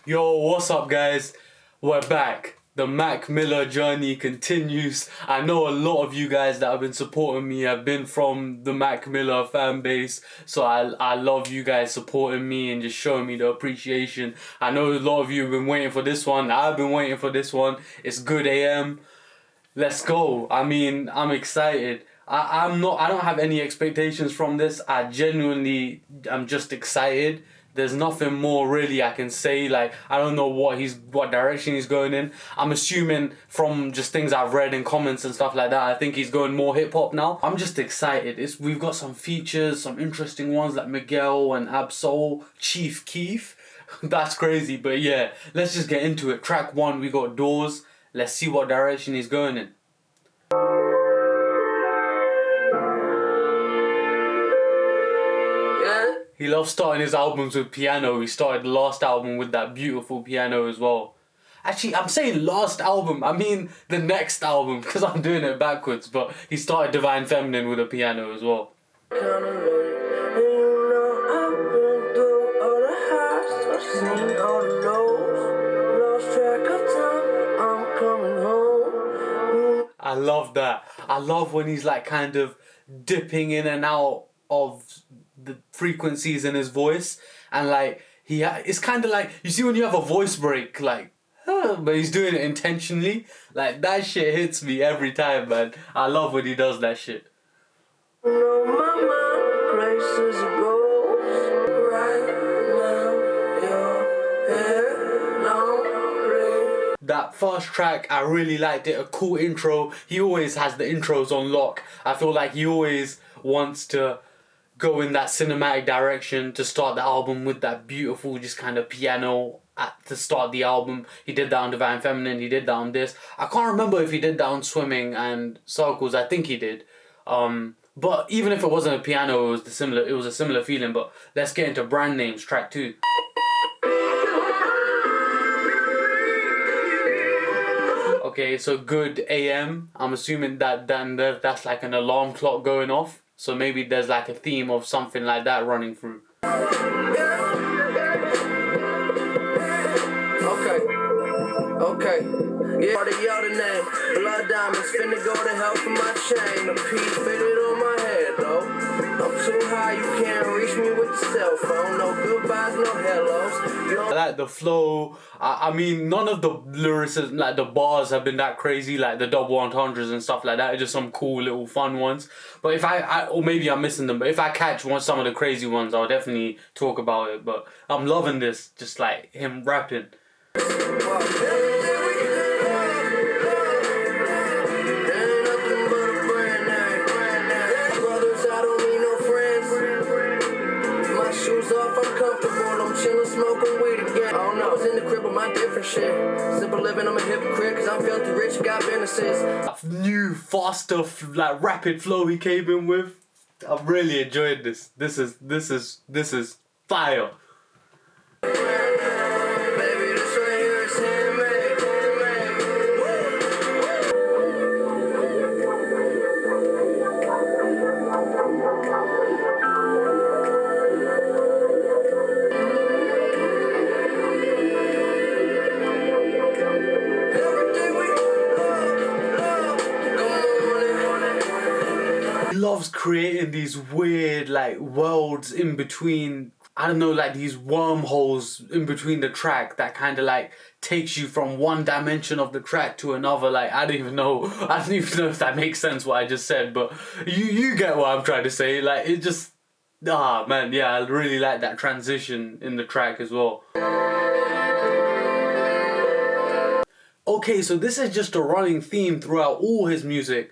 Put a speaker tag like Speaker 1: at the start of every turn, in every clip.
Speaker 1: Yo, what's up guys? We're back. The Mac Miller journey continues. I know a lot of you guys that have been supporting me have been from the Mac Miller fan base, so I love you guys supporting me and just showing me the appreciation. I know a lot of you have been waiting for this one. I've been waiting for this one. It's good AM. Let's go. I mean, I'm excited. I don't have any expectations from this. I'm just excited. There's nothing more really I can say. Like, I don't know what direction he's going in. I'm assuming from just things I've read in comments and stuff like that, I think he's going more hip hop now. I'm just excited. We've got some features, some interesting ones like Miguel and Absol, Chief Keef. That's crazy, but yeah, let's just get into it. Track 1, we got Doors. Let's see what direction he's going in. He loves starting his albums with piano. He started the last album with that beautiful piano as well. Actually, I'm saying last album, I mean the next album because I'm doing it backwards, but he started Divine Feminine with a piano as well. I love that. I love when he's like kind of dipping in and out of the frequencies in his voice, and like it's kind of like, you see when you have a voice break, like, but he's doing it intentionally. Like, that shit hits me every time, man. I love when he does that shit. That first track, I really liked it. A cool intro. He always has the intros on lock. I feel like he always wants to go in that cinematic direction to start the album with that beautiful just kind of piano to start the album. He did that on Divine Feminine, he did that on this. I can't remember if he did that on Swimming and Circles. I think he did. But even if it wasn't a piano, it was a similar feeling. But let's get into Brand Names, track 2. Okay, so good AM. I'm assuming that's like an alarm clock going off. So maybe there's like a theme of something like that running through. Okay. Yeah, the yellow name. Blood diamonds finna go to hell for my chain. A piece fitted on my head though. I'm too high, you can't reach me with the cell phone. No goodbyes, no hellos. I like the flow. I mean, none of the lyricism, like the bars have been that crazy, like the double entendres and stuff like that. It's just some cool little fun ones. But if or maybe I'm missing them, but if I catch some of the crazy ones, I'll definitely talk about it. But I'm loving this, just like him rapping. Smoking weed again. I don't know. I was in the crib with my different shit. Simple living, I'm a hypocrite because I'm filthy rich, got businesses. New, faster, like rapid flow he came in with. I've really enjoyed this. This is fire. Loves creating these weird like worlds in between, I don't know, like these wormholes in between the track that kind of like takes you from one dimension of the track to another. Like, I don't even know if that makes sense what I just said, but you get what I'm trying to say. Like, it just, man, yeah, I really like that transition in the track as well. Okay, so this is just a running theme throughout all his music,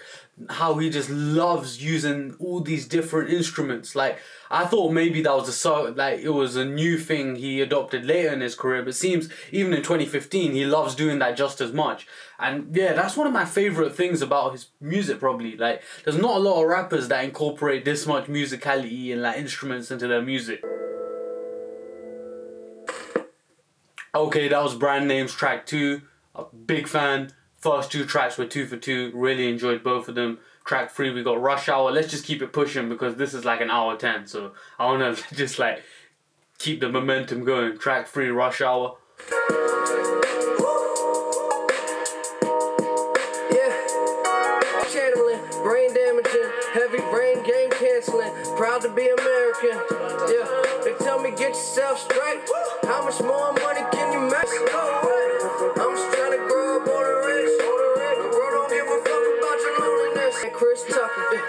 Speaker 1: how he just loves using all these different instruments. Like, I thought maybe that was it was a new thing he adopted later in his career, but it seems even in 2015 he loves doing that just as much. And yeah, that's one of my favorite things about his music probably. Like, there's not a lot of rappers that incorporate this much musicality and like instruments into their music. Okay, that was Brand Names track 2. A big fan. First 2 tracks were 2 for 2. Really enjoyed both of them. Track 3 we got Rush Hour. Let's just keep it pushing because this is like an hour 10. So I want to just like keep the momentum going. Track 3 Rush Hour.
Speaker 2: Channeling, brain damaging, heavy brain game canceling, proud to be American. Yeah, they tell me get yourself straight. How much more money can you make? I'm just trying to grow up on the rich. The world don't give a fuck about your loneliness. And Chris Tucker,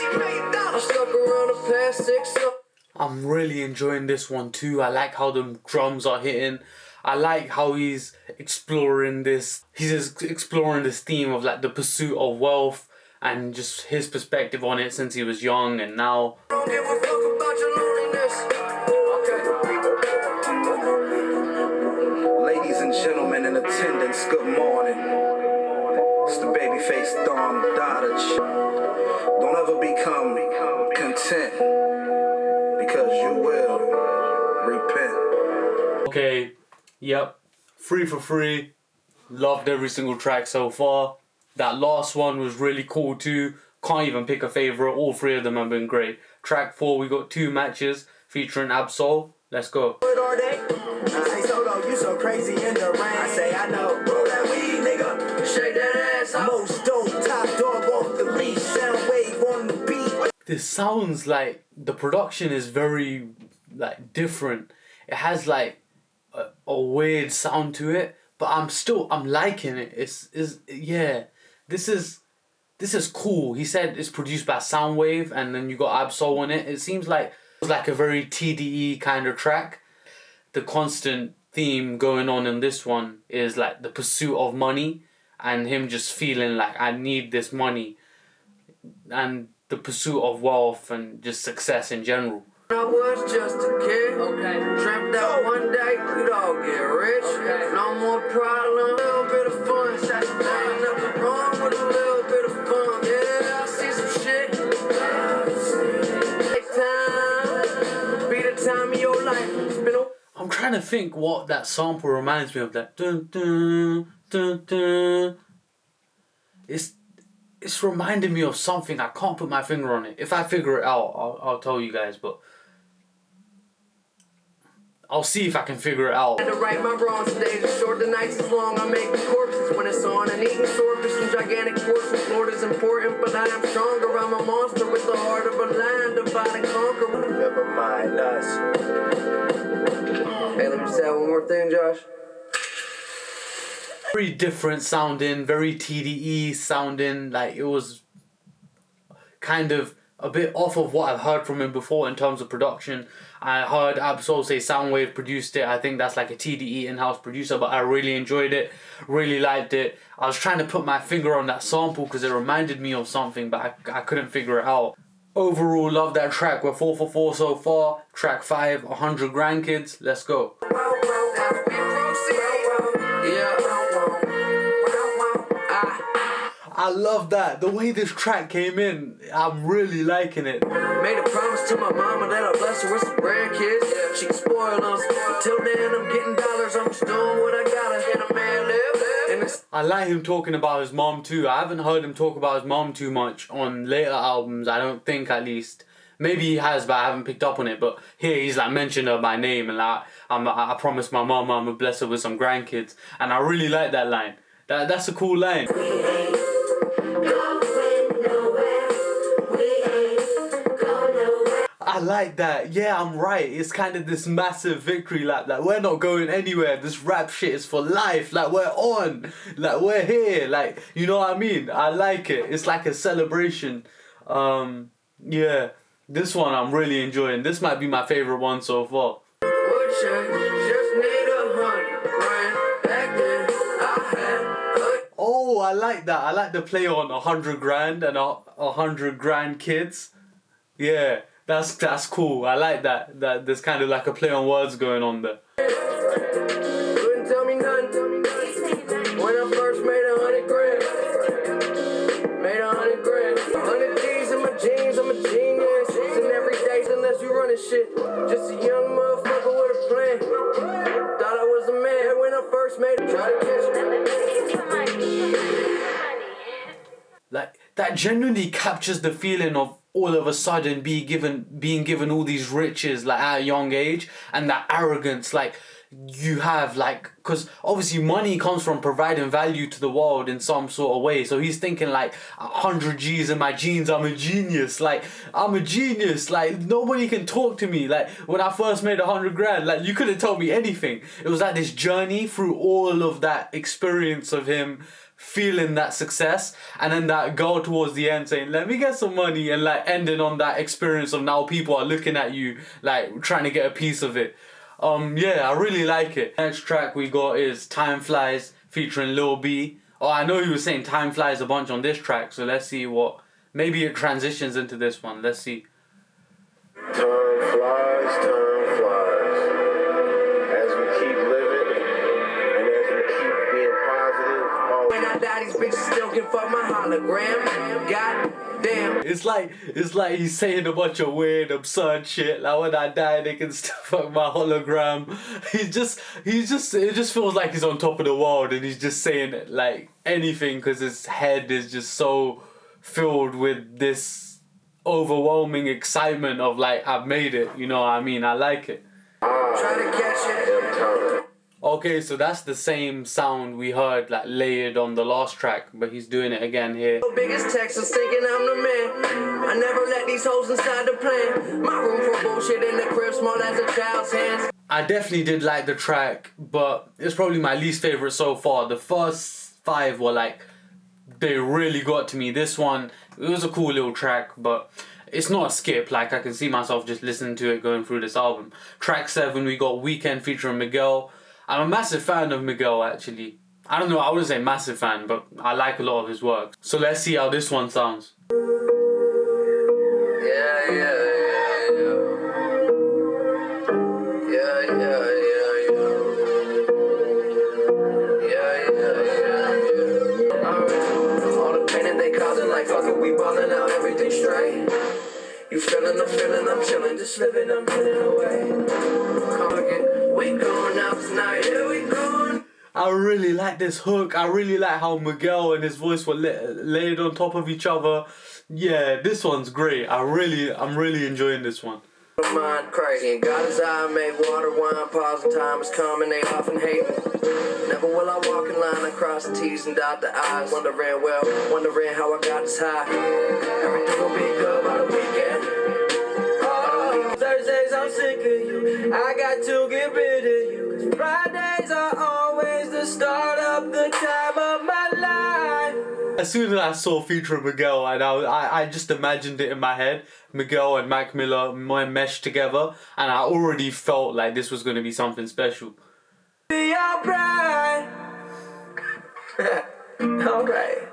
Speaker 2: I'm stuck around the past 6 months.
Speaker 1: I'm really enjoying this one too. I like how the drums are hitting. I like how he's exploring this. He's exploring this theme of like the pursuit of wealth and just his perspective on it since he was young and now.
Speaker 2: Don't give a fuck about your loneliness. Okay. Ladies and gentlemen in attendance, good morning. It's the babyface Dom Dodge. Don't ever become content, because you will repent.
Speaker 1: Okay, yep, 3 for 3. Loved every single track so far. That last one was really cool too. Can't even pick a favourite. All 3 of them have been great. Track 4, we got 2 matches featuring Absol. Let's go.
Speaker 2: What are they? I say solo, you so crazy in the rain. I say I know. Roll that weed, nigga. Shake that ass up. Most dope, top dog off the leash. Sound wave on the beat.
Speaker 1: This sounds like the production is very like different. It has like a weird sound to it, but I'm liking it. Yeah. This is cool. He said it's produced by Soundwave and then you got Absol on it. It seems like it's like a very TDE kind of track. The constant theme going on in this one is like the pursuit of money and him just feeling like I need this money and the pursuit of wealth and just success in general.
Speaker 2: I was just a kid, okay. Dreamt that one day we'd all get rich, okay. No more problem, a little bit of fun. Ain't nothing wrong with a little bit of fun. Yeah, I see some shit. Take time, be the time of your life. It's been a...
Speaker 1: I'm trying to think what that sample reminds me of. That dun dun dun dun. It's reminding me of something. I can't put my finger on it. If I figure it out, I'll tell you guys. But I'll see if I can figure it out.
Speaker 2: To right my wrong stage, short the nights is long. I make corpses when it's on. And eating swordfish from gigantic portions. Florida's important, but I am stronger. I'm a monster with the heart of a lion, divide and conquer. Never mind us. Hey, let me say one more thing, Josh.
Speaker 1: Very different sounding, very TDE sounding. Like it was kind of a bit off of what I've heard from him before in terms of production. I heard Absol say Soundwave produced it. I think that's like a TDE in-house producer, but I really enjoyed it, really liked it. I was trying to put my finger on that sample because it reminded me of something, but I couldn't figure it out. Overall, love that track. We're 4 for 4 so far. Track 5, 100 Grandkids. Let's go. I love that. The way this track came in, I'm really liking it.
Speaker 2: Made a promise to my mama that I'll bless her with some grandkids. She can spoil them. Until then, I'm getting dollars. I'm just doing what I gotta. And a man live.
Speaker 1: I like him talking about his mom too. I haven't heard him talk about his mom too much on later albums. I don't think, at least. Maybe he has, but I haven't picked up on it. But here he's like mentioned her by name and like I promised my mama I'm gonna bless her with some grandkids. And I really like that line. That's a cool line. I like that. Yeah, I'm right. It's kind of this massive victory lap. Like, we're not going anywhere. This rap shit is for life. Like, we're on. Like, we're here. Like, you know what I mean? I like it. It's like a celebration. Yeah. This one I'm really enjoying. This might be my favourite one so far. Oh, I like that. I like the play on 100 grand and 100 grand kids. Yeah. That's cool. I like that. That there's kind of like a play on words going on there.
Speaker 2: Couldn't tell me nothing. When I first made 100 grand. Made 100 grand. 100 G's in my jeans. I'm a genius. And every day unless you running shit. Just a young motherfucker with a plan. Thought I was a man when I first made it. Try to catch me.
Speaker 1: Like that genuinely captures the feeling of all of a sudden being given all these riches like at a young age, and that arrogance. Like you have like, because obviously money comes from providing value to the world in some sort of way. So he's thinking like 100 G's in my jeans, I'm a genius. Like I'm a genius. Like nobody can talk to me. Like when I first made 100 grand, like you couldn't tell me anything. It was like this journey through all of that experience of him feeling that success, and then that girl towards the end saying, let me get some money, and like ending on that experience of now people are looking at you like trying to get a piece of it. Yeah, I really like it. Next track we got is Time Flies featuring Lil B. Oh, I know you were saying Time Flies a bunch on this track, so let's see what, maybe it transitions into this one. Let's see.
Speaker 2: Time flies, as we keep living and as we keep being positive. When I die, these bitches still can fuck my hologram. God damn.
Speaker 1: It's like he's saying a bunch of weird, absurd shit. Like when I die, they can still fuck my hologram. It just feels like he's on top of the world, and he's just saying like anything because his head is just so filled with this overwhelming excitement of like, I've made it. You know what I mean? I like it.
Speaker 2: Try to catch it.
Speaker 1: Okay, so that's the same sound we heard like layered on the last track, but he's doing it again here.
Speaker 2: Biggest Texas thinking I'm the man. I never let these hoes inside the plan. My room for bullshit in the crib small as a child's hands.
Speaker 1: I definitely did like the track, but it's probably my least favorite so far. The first 5 were like, they really got to me. This one, it was a cool little track, but it's not a skip. Like I can see myself just listening to it going through this album. Track 7, we got Weekend featuring Miguel. I'm a massive fan of Miguel, actually. I don't know, I wouldn't say massive fan, but I like a lot of his work. So let's see how this one sounds.
Speaker 2: All the pain that they causing, like fuck it, we ballin' out, everything straight. You feeling, I'm feeling, I'm chilling, just living, I'm getting away. We going out tonight, here we going.
Speaker 1: I really like this hook. I really like how Miguel and his voice were laid on top of each other. Yeah, this one's great. I'm really enjoying this one.
Speaker 2: Mind crazy, and God is I make water, wine, pause, and time is coming, they often hate me. Never will I walk in line across the T's and dot the I's, wondering how I got this high. Everything will be good by the weekend. Oh, Thursdays I'm sick of you, I got to get rid of you, 'cause Fridays are always the start of the time of my life.
Speaker 1: As soon as I saw featuring Miguel, and I just imagined it in my head, Miguel and Mac Miller meshed together, and I already felt like this was going to be something special.
Speaker 2: Be alright. Alright.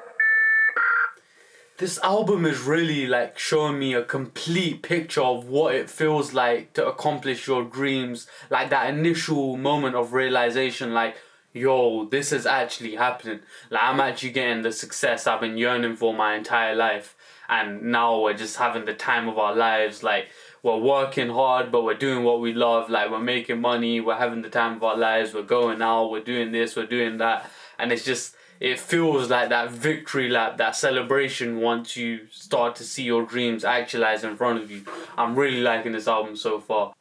Speaker 1: This album is really like showing me a complete picture of what it feels like to accomplish your dreams. Like that initial moment of realization, like, yo, this is actually happening. Like I'm actually getting the success I've been yearning for my entire life. And now we're just having the time of our lives. Like we're working hard, but we're doing what we love. Like we're making money, we're having the time of our lives, we're going out, we're doing this, we're doing that. And it's just, it feels like that victory lap, that celebration once you start to see your dreams actualize in front of you. I'm really liking this album so far.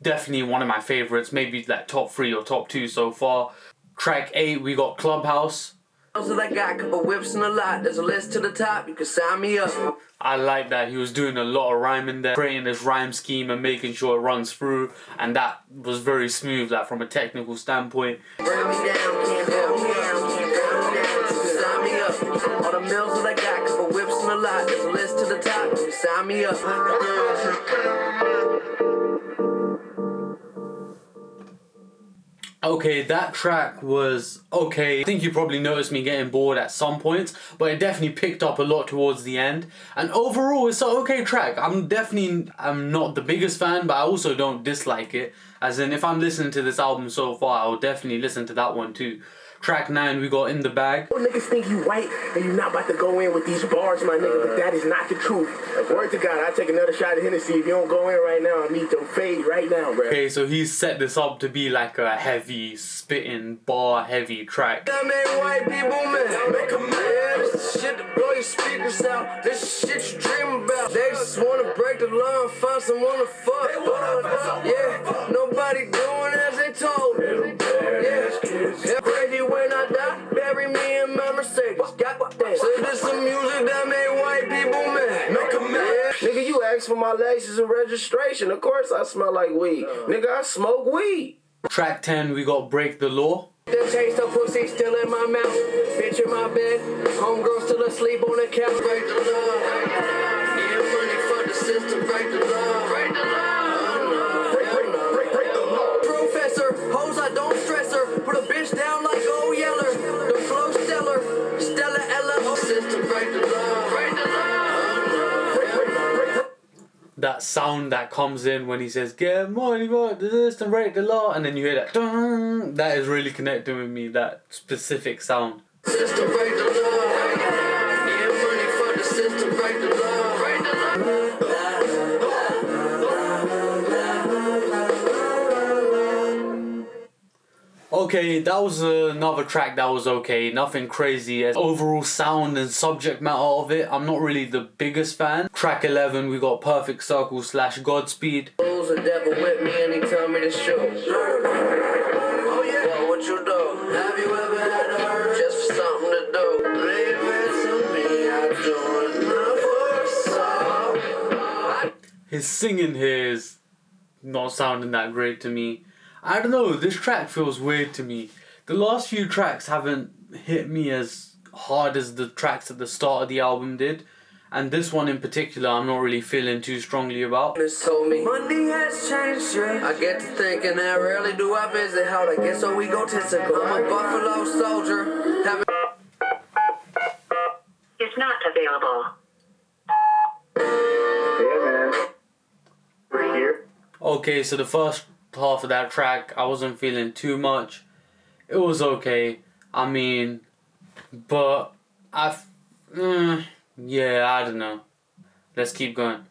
Speaker 1: Definitely one of my favorites, maybe like top 3 or top 2 so far. Track 8, we got Clubhouse.
Speaker 2: I got a couple whips and a lot. There's a list to the top. You can sign me up.
Speaker 1: I like that he was doing a lot of rhyming there, creating this rhyme scheme and making sure it runs through, and that was very smooth, like from a technical standpoint.
Speaker 2: Bring me down, can't hold me down, can't hold me down. You can sign me up. All the mills that I got, couple whips and a lot. There's a list to the top. You can sign me up.
Speaker 1: Okay, that track was okay. I think you probably noticed me getting bored at some points, but it definitely picked up a lot towards the end. And overall, it's an okay track. I'm not the biggest fan, but I also don't dislike it. As in, if I'm listening to this album so far, I'll definitely listen to that one too. Track 9, we got In the Bag.
Speaker 3: Niggas think you white and you not about to go in with these bars, my nigga, but that is not the truth. Word to God, I take another shot of Hennessy. If you don't go in right now, I meet your fade right now, bro.
Speaker 1: Okay, so he's set this up to be like a heavy, spitting, bar-heavy track.
Speaker 2: That made white people mad. Make 'em mad. This is shit to blow your speakers out. This is shit you dream about. They just wanna break the law and find someone to fuck. Yeah, nobody doing as they told.
Speaker 3: for my license and registration. Of course I smell like weed. Nigga, I smoke weed.
Speaker 1: Track 10, we got Break the Law.
Speaker 2: The taste of pussy still in my mouth. Bitch in my bed. Homegirl still asleep on the couch. Break the law. Get money for the system. Break the law. Break the law. Break the law. Professor, hoes I don't stress her. Put a bitch down like Go Yeller. The flow stellar. Stella Ella. System. Break the law. Break the law.
Speaker 1: That sound that comes in when he says get money for the system, break the law, and then you hear that dun, that is really connecting with me, that specific sound.
Speaker 2: System break the law. Get money for the system break the law. Break the
Speaker 1: Okay, that was another track that was okay, nothing crazy. As overall sound and subject matter of it, I'm not really the biggest fan. Track 11, we got Perfect Circle / Godspeed.
Speaker 2: Who's a devil with me and he tell me to shoot. Oh yeah. Well, what you do? Have you ever had a urge just for something to do? Leave it to me, I do enough for some.
Speaker 1: His singing here is not sounding that great to me. I don't know, this track feels weird to me. The last few tracks haven't hit me as hard as the tracks at the start of the album did. And this one in particular, I'm not really feeling too strongly about.
Speaker 2: This told me money has changed. I get to thinking that rarely do I visit how I get so egotistical. I'm a Buffalo soldier.
Speaker 4: Is not available.
Speaker 3: Yeah, man. We're here.
Speaker 1: Okay, so the first half of that track, I wasn't feeling too much. It was okay. I mean, but yeah, I don't know. Let's keep going.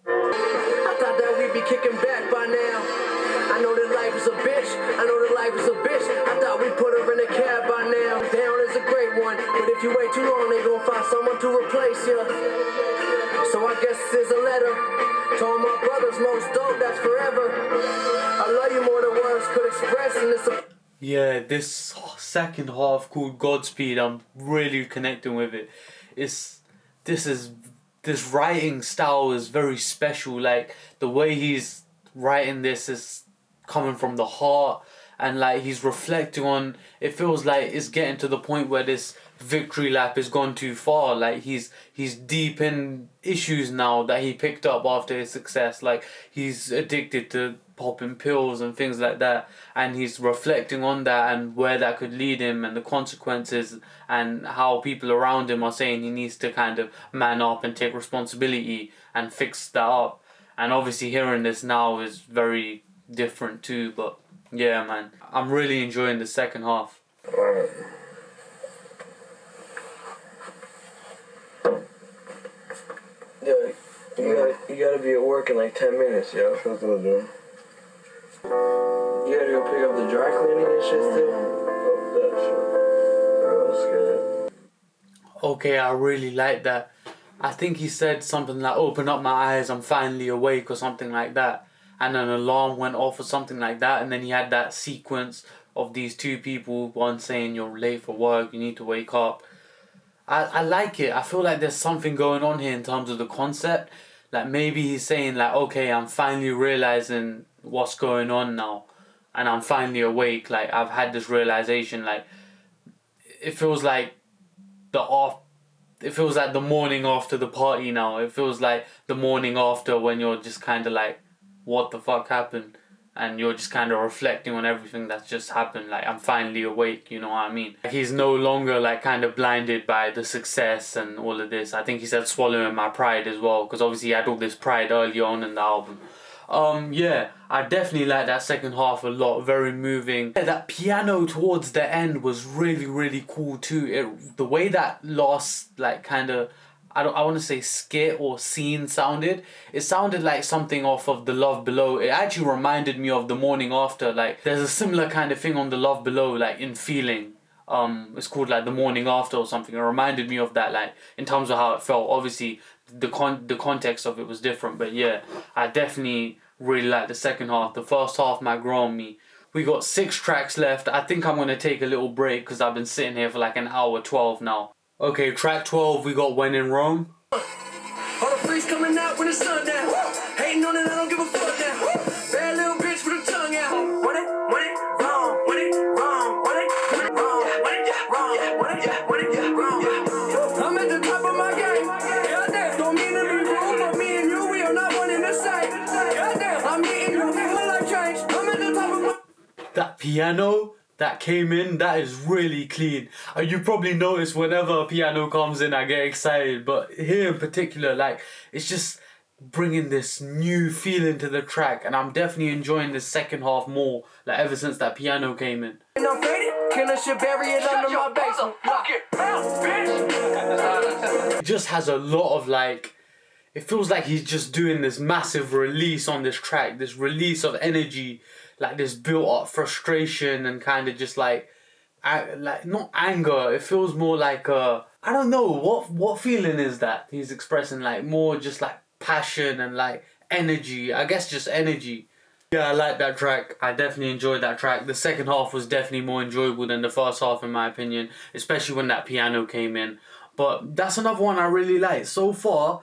Speaker 2: I thought that we'd be kicking back by now. I know that life is a bitch. I know that life is a bitch. I thought we'd put her in a cab by now. Down is a great one, but if you wait too long, they gon' find someone to replace you. So I guess this is a letter. Told my brothers most dope, that's forever. I love you more than words could express, and it's a...
Speaker 1: Yeah, this second half called Godspeed, I'm really connecting with it. This writing style is very special. Like the way he's writing this is coming from the heart, and like he's reflecting on. It feels like it's getting to the point where this victory lap has gone too far. Like he's deep in issues now that he picked up after his success. Like he's addicted to popping pills and things like that, and he's reflecting on that and where that could lead him and the consequences, and how people around him are saying he needs to kind of man up and take responsibility and fix that up. And obviously hearing this now is very different too, but yeah, man, I'm really enjoying the second half.
Speaker 2: Yo, you gotta be at work in like 10 minutes, yo.
Speaker 3: What's gonna do?
Speaker 2: You gotta go pick up the dry cleaning and shit still?
Speaker 3: That shit. I'm scared.
Speaker 1: Okay, I really like that. I think he said something like, open up my eyes, I'm finally awake, or something like that. And an alarm went off or something like that. And then he had that sequence of these two people, one saying you're late for work, you need to wake up. I like it. I feel like there's something going on here in terms of the concept. Like maybe he's saying like, okay, I'm finally realizing what's going on now. And I'm finally awake. Like I've had this realization. Like it feels like the morning after the party now. It feels like the morning after when you're just kind of like, what the fuck happened? And you're just kind of reflecting on everything that's just happened. Like, I'm finally awake, you know what I mean? He's no longer like kind of blinded by the success and all of this. I think he said swallowing my pride as well, because obviously he had all this pride early on in the album. Yeah, I definitely like that second half a lot. Very moving. Yeah, that piano towards the end was really, really cool too. The way that last like kind of, I want to say skit or scene sounded. It sounded like something off of The Love Below. It actually reminded me of The Morning After. Like there's a similar kind of thing on The Love Below, like in feeling. It's called like The Morning After or something. It reminded me of that, like in terms of how it felt. Obviously, the context of it was different, but yeah, I definitely really like the second half. The first half might grow on me. We got 6 tracks left. I think I'm gonna take a little break because I've been sitting here for like an hour 12 now. Okay, track 12, we got When in Rome.
Speaker 2: All the freaks coming out when the sun down. Hating on it, I don't give a fuck now. Bad little bitch with a tongue out. Want it, wrong, want it, wrong, want it, wrong, want it, wrong, want it, wrong. I'm at the top of my game. Goddamn, don't mean to be rude, but me and you, we are not one in the same. Goddamn, I'm hitting you, my life changed. I'm at the top of my.
Speaker 1: That piano that came in, that is really clean. You probably notice whenever a piano comes in, I get excited. But here in particular, like, it's just bringing this new feeling to the track, and I'm definitely enjoying the second half more, like ever since that piano came in.
Speaker 2: And I'm faded, killer should bury it under my basement.
Speaker 1: It just has a lot of like, it feels like he's just doing this massive release on this track, this release of energy, like this built up frustration and kind of just like not anger. It feels more like I don't know what feeling is that he's expressing, like more just like passion and like energy. I guess just energy. Yeah, I like that track. I definitely enjoyed that track. The second half was definitely more enjoyable than the first half in my opinion, especially when that piano came in. But that's another one I really like. So far,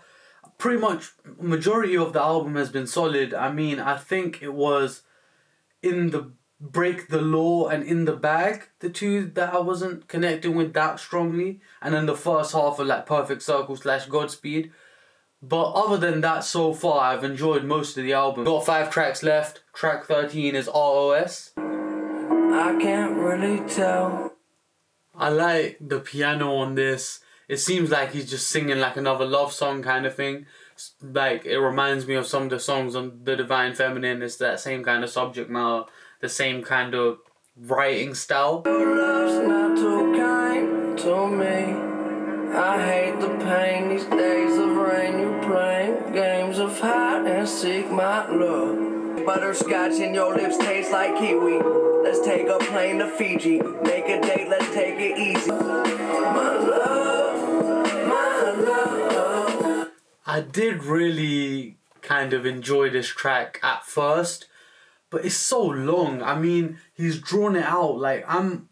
Speaker 1: pretty much majority of the album has been solid. I mean, I think it was In the Break the Law and In the Bag, the two that I wasn't connecting with that strongly, and then the first half of like Perfect Circle / Godspeed. But other than that, so far I've enjoyed most of the album. Got 5 tracks left. Track 13 is ROS.
Speaker 2: I can't really tell.
Speaker 1: I like the piano on this. It seems like he's just singing like another love song kind of thing. Like, it reminds me of some of the songs on The Divine Feminine. It's that same kind of subject matter, the same kind of writing style.
Speaker 2: Your love's not too kind to me. I hate the pain these days of rain. You playing games of hide and seek, my love. Butterscotch and your lips taste like kiwi. Let's take a plane to Fiji. Make a date, let's take it easy. My love, my love.
Speaker 1: I did really kind of enjoy this track at first, but it's so long. I mean, he's drawn it out. Like, I'm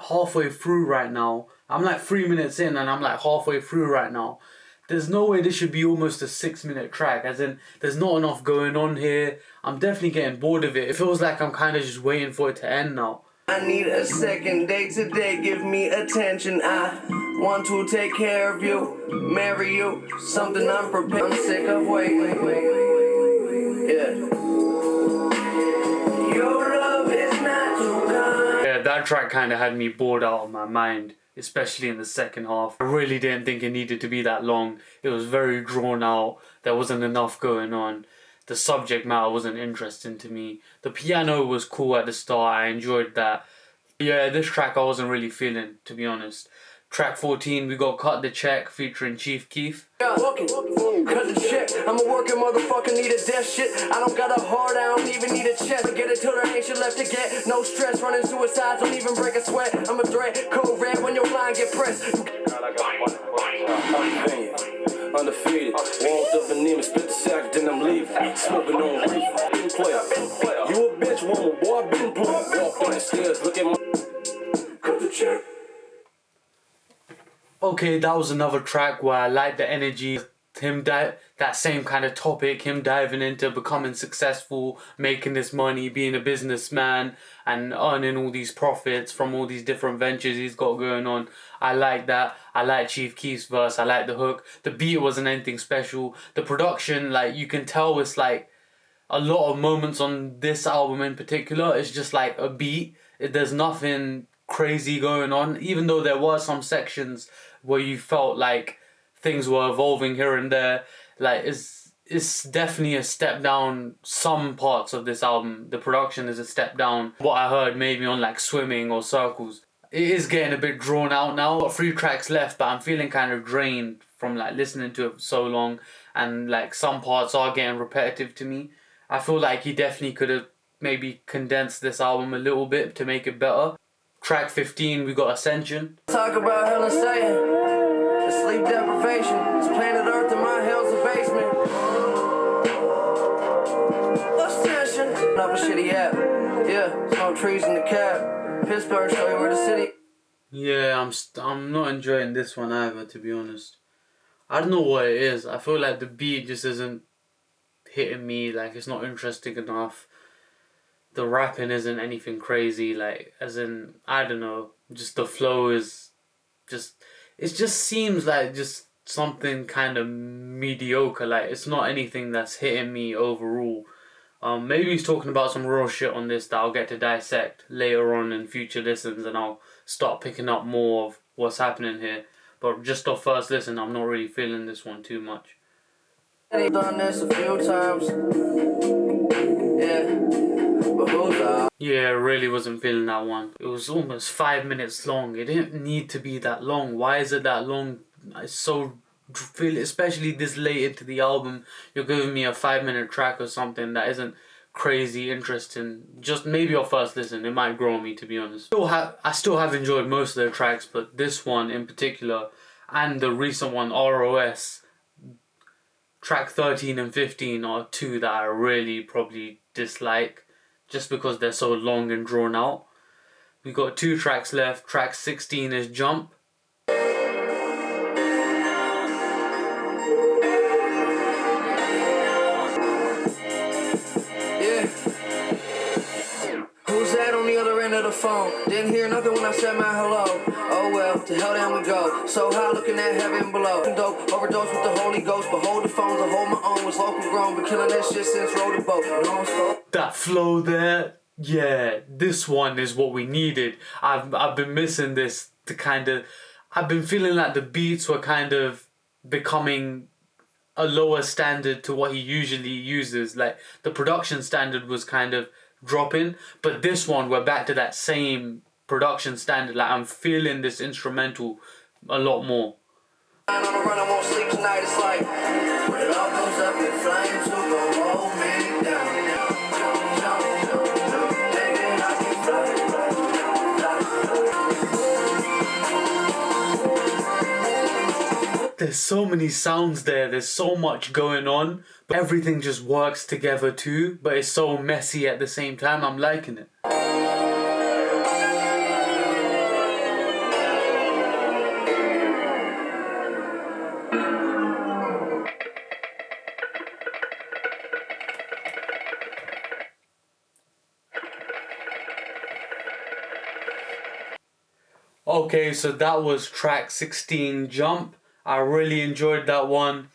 Speaker 1: halfway through right now. I'm like 3 minutes in and I'm like halfway through right now. There's no way this should be almost a 6-minute track, as in there's not enough going on here. I'm definitely getting bored of it. It feels like I'm kind of just waiting for it to end now.
Speaker 2: I need a second date today, give me attention. I want to take care of you, marry you, something I'm prepared. I'm sick of waiting. Yeah. Your love is not too kind.
Speaker 1: Yeah, that track kind of had me bored out of my mind, especially in the second half. I really didn't think it needed to be that long. It was very drawn out. There wasn't enough going on. The subject matter wasn't interesting to me. The piano was cool at the start. I enjoyed that. Yeah, this track I wasn't really feeling, to be honest. Track 14, we got Cut the Check featuring Chief Keef.
Speaker 2: Cut the check. I'm a working motherfucker, need a death shit. I don't got a heart, I don't even need a chest. Get it till there ain't shit left to get. No stress, running suicides, don't even break a sweat. I'm a threat, code red when your line get pressed. Undefeated, walked up and in, split the sack, then I'm leaving. Smoking on reefer, been player. You a bitch woman, boy, I been playing. Walk down the stairs, look at my. Cut the check.
Speaker 1: Okay, that was another track where I liked the energy. That same kind of topic, him diving into becoming successful, making this money, being a businessman, and earning all these profits from all these different ventures he's got going on. I like that. I like Chief Keef's verse. I like the hook. The beat wasn't anything special. The production, like, you can tell it's like a lot of moments on this album in particular. It's just like a beat. There's nothing crazy going on, even though there were some sections where you felt like things were evolving here and there. Like, it's definitely a step down. Some parts of this album, the production is a step down. What I heard maybe on like Swimming or Circles. It is getting a bit drawn out now. Got 3 tracks left, but I'm feeling kind of drained from like listening to it for so long, and like some parts are getting repetitive to me. I feel like he definitely could have maybe condensed this album a little bit to make it better. Track 15, we got Ascension.
Speaker 2: Talk about hell and Satan, the sleep deprivation. It's planet Earth and my hell's a basement. Ascension. Up a shitty app. Yeah, smoke trees in the cab. Pittsburgh, show you where the city.
Speaker 1: Yeah, I'm not enjoying this one either, to be honest. I don't know what it is. I feel like the beat just isn't hitting me, like it's not interesting enough. The rapping isn't anything crazy, like as in I don't know, just the flow is just it just seems like just something kind of mediocre. Like it's not anything that's hitting me overall. Maybe he's talking about some real shit on this that I'll get to dissect later on in future listens, and I'll start picking up more of what's happening here. But just off first listen, I'm not really feeling this one too much.
Speaker 2: I've done this a few times. Yeah. But who's
Speaker 1: Yeah, I really wasn't feeling that one. It was almost 5 minutes long. It didn't need to be that long. Why is it that long? It's so especially this late into the album, you're giving me a 5 minute track or something that isn't crazy interesting. Just maybe your first listen, it might grow on me, to be honest. I still have enjoyed most of their tracks, but this one in particular and the recent one, ROS, track 13 and 15 are two that I really probably dislike just because they're so long and drawn out. We got 2 tracks left. Track 16 is Jump.
Speaker 2: Who's that on the other end of the phone? Didn't hear nothing when I said my hello. Oh well, to hell down we go. So high looking at heaven below. Dope, overdose with the Holy Ghost. But hold the phones, I hold my own. Was local grown, been killing that shit since rode the boat.
Speaker 1: That flow there, yeah, this one is what we needed. I've been missing this to kind of... I've been feeling like the beats were kind of becoming a lower standard to what he usually uses. Like the production standard was kind of dropping, but this one we're back to that same production standard. Like I'm feeling this instrumental a lot more.
Speaker 2: On the run, I won't sleep tonight. It's like when it all goes up in flames, who gon' hold me down?
Speaker 1: There's so many sounds there, there's so much going on, but everything just works together too, but it's so messy at the same time. I'm liking it. Okay, so that was track 16, Jump. I really enjoyed that one.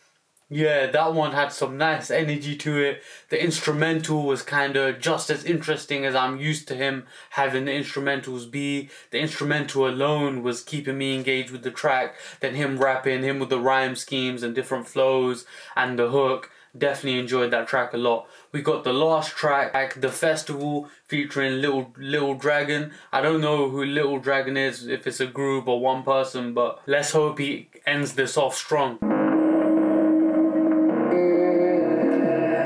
Speaker 1: Yeah, that one had some nice energy to it. The instrumental was kind of just as interesting as I'm used to him having the instrumentals be. The instrumental alone was keeping me engaged with the track. Then him rapping, him with the rhyme schemes and different flows and the hook. Definitely enjoyed that track a lot. We got the last track, The Festival, featuring Little Dragon. I don't know who Little Dragon is, if it's a group or one person, but let's hope he ends this off strong.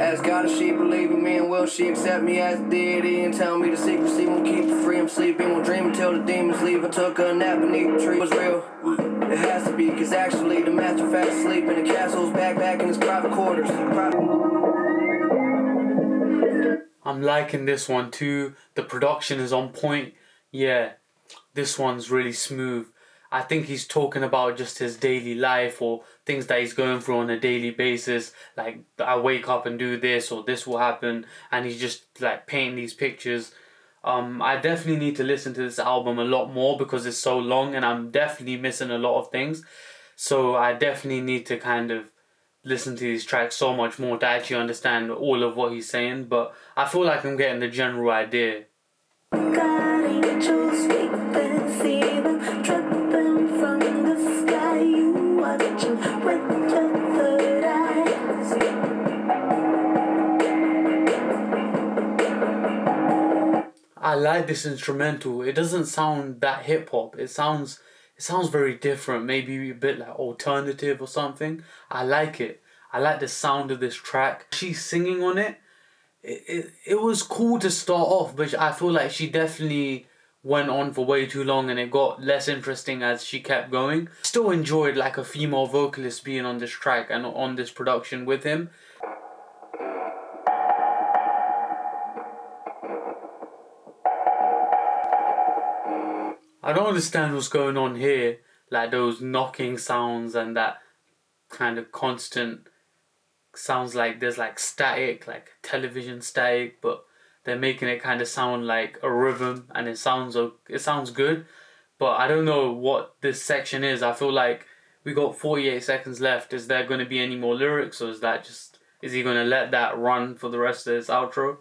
Speaker 2: As God, if she believe in me, and will she accept me as deity and tell me the secrecy won't keep her free? I'm sleeping, won't dream until the demons leave. I took a nap beneath the tree. It was real. It has to be, cause actually the master fast asleep in the castle's back in his private quarters.
Speaker 1: I'm liking this one too. The production is on point. Yeah, this one's really smooth. I think he's talking about just his daily life or things that he's going through on a daily basis. Like, I wake up and do this or this will happen. And he's just like painting these pictures. I definitely need to listen to this album a lot more because it's so long and I'm definitely missing a lot of things. So I definitely need to kind of listen to these tracks so much more to actually understand all of what he's saying. But I feel like I'm getting the general idea.
Speaker 5: God, angels weeping, see them dripping from the sky. You watching with your third eyes.
Speaker 1: I like this instrumental. It doesn't sound that hip hop. It sounds very different. Maybe a bit like alternative or something. I like it. I like the sound of this track. She's singing on it. It was cool to start off, but I feel like she definitely went on for way too long and it got less interesting as she kept going. Still enjoyed like a female vocalist being on this track and on this production with him. I don't understand what's going on here, like those knocking sounds and that kind of constant, sounds like there's like static, like television static, but they're making it kind of sound like a rhythm, and it sounds good. But I don't know what this section is. I feel like we got 48 seconds left. Is there going to be any more lyrics, or is he going to let that run for the rest of this outro?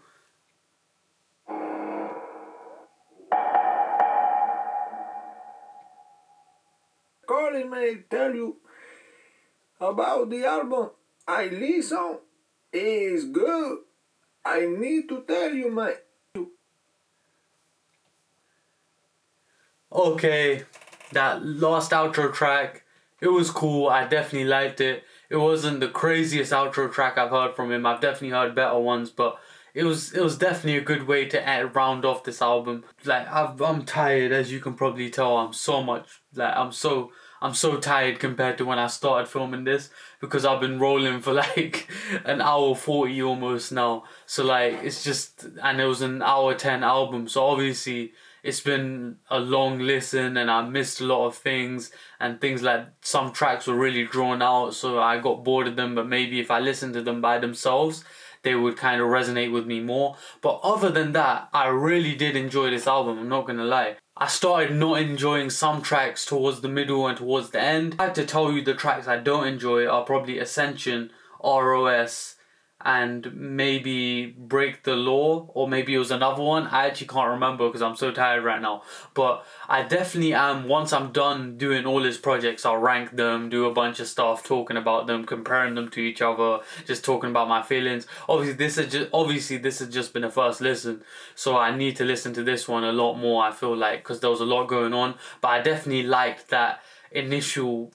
Speaker 6: Calling me, tell you about the album. I listen, is good. I need to tell you, man.
Speaker 1: Okay, that last outro track, it was cool. I definitely liked it. It wasn't the craziest outro track I've heard from him. I've definitely heard better ones, but it was definitely a good way to round off this album. Like I'm tired, as you can probably tell. I'm so tired compared to when I started filming this, because I've been rolling for like an hour 40 almost now. So like it's just, and it was an hour 10 album. So obviously it's been a long listen, and I missed a lot of things, and things like some tracks were really drawn out, so I got bored of them. But maybe if I listened to them by themselves, they would kind of resonate with me more. But other than that, I really did enjoy this album, I'm not gonna lie. I started not enjoying some tracks towards the middle and towards the end. I had to tell you the tracks I don't enjoy are probably Ascension, ROS, and maybe Break the Law, or maybe it was another one. I actually can't remember because I'm so tired right now. But I definitely am, once I'm done doing all his projects, I'll rank them, do a bunch of stuff, talking about them, comparing them to each other, just talking about my feelings. Obviously this has just been a first listen, so I need to listen to this one a lot more, I feel like, because there was a lot going on. But I definitely liked that initial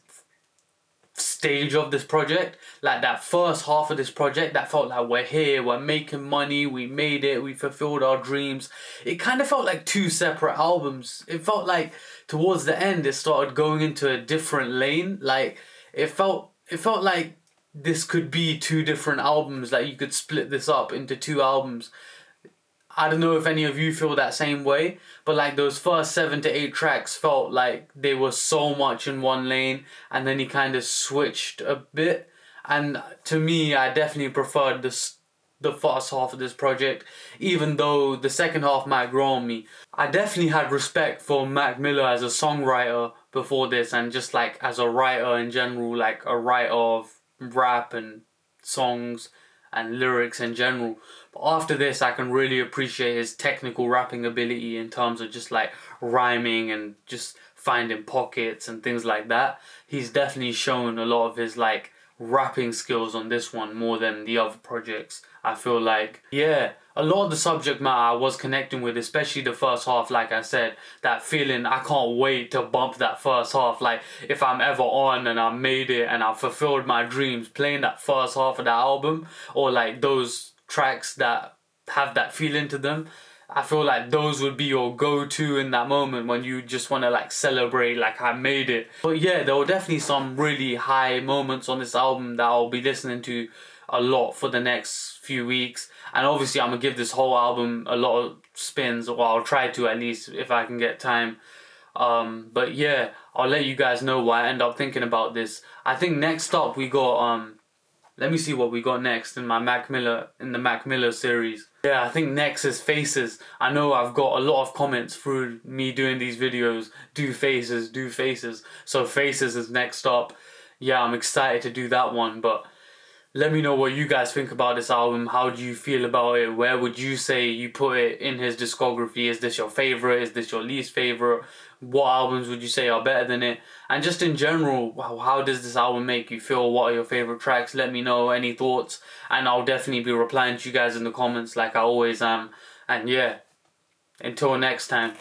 Speaker 1: stage of this project, like that first half of this project, that felt like we're here, we're making money, we made it, we fulfilled our dreams. It kind of felt like two separate albums. It felt like towards the end it started going into a different lane. Like it felt like this could be two different albums, like you could split this up into two albums. I don't know if any of you feel that same way, but like those first 7 to 8 tracks felt like they were so much in one lane, and then he kind of switched a bit. And to me, I definitely preferred the first half of this project, even though the second half might grow on me. I definitely had respect for Mac Miller as a songwriter before this, and just like as a writer in general, like a writer of rap and songs and lyrics in general. But after this, I can really appreciate his technical rapping ability in terms of just like rhyming and just finding pockets and things like that. He's definitely shown a lot of his like rapping skills on this one more than the other projects. I feel like, yeah, a lot of the subject matter I was connecting with, especially the first half. Like I said, that feeling, I can't wait to bump that first half. Like if I'm ever on and I made it and I fulfilled my dreams, playing that first half of the album, or like those tracks that have that feeling to them, I feel like those would be your go-to in that moment when you just want to like celebrate, like I made it. But yeah, there were definitely some really high moments on this album that I'll be listening to a lot for the next few weeks. And obviously I'm gonna give this whole album a lot of spins, or I'll try to, at least if I can get time. But yeah, I'll let you guys know what I end up thinking about this. I think next up we got let me see what we got next in the Mac Miller series. Yeah, I think next is Faces. I know I've got a lot of comments through me doing these videos. Do Faces. So Faces is next up. Yeah, I'm excited to do that one, but let me know what you guys think about this album. How do you feel about it? Where would you say you put it in his discography? Is this your favorite? Is this your least favorite? What albums would you say are better than it? And just in general, how does this album make you feel? What are your favorite tracks? Let me know any thoughts, and I'll definitely be replying to you guys in the comments like I always am. And yeah, until next time.